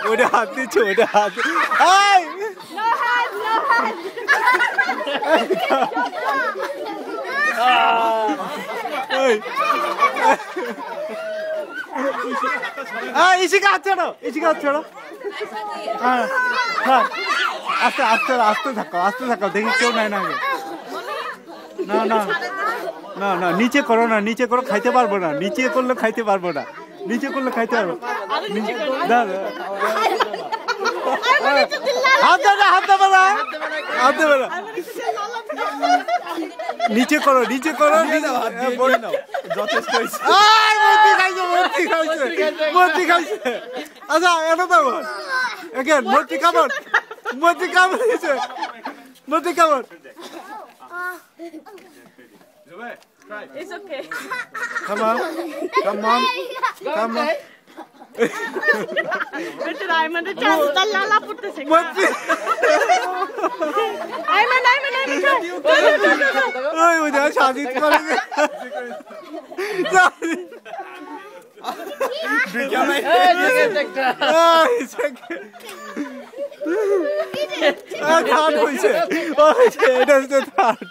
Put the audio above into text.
ওটা হাত দিচ্ছে ওটা হাত इसी का हाथ छोड़ो हाँ हाँ आस्ते आस्ते आस्ते थको देखिए क्यों नहीं ना ना ना ना ना नीचे करो खाइते पारबो ना नीचे करले खाइते पारबो ना नीचे करले खाइते पारबो ना हाथ दे बड़ा नीचे करो मोती खाइছে আচ্ছা এটা তো again মোতি খাবার It's okay. Come on. Better I'm on the chance. Lala put the second. I'm on. ओए मुझे शादी करेंगे क्या मैं থার্ড হইছে এটা হচ্ছে থার্ড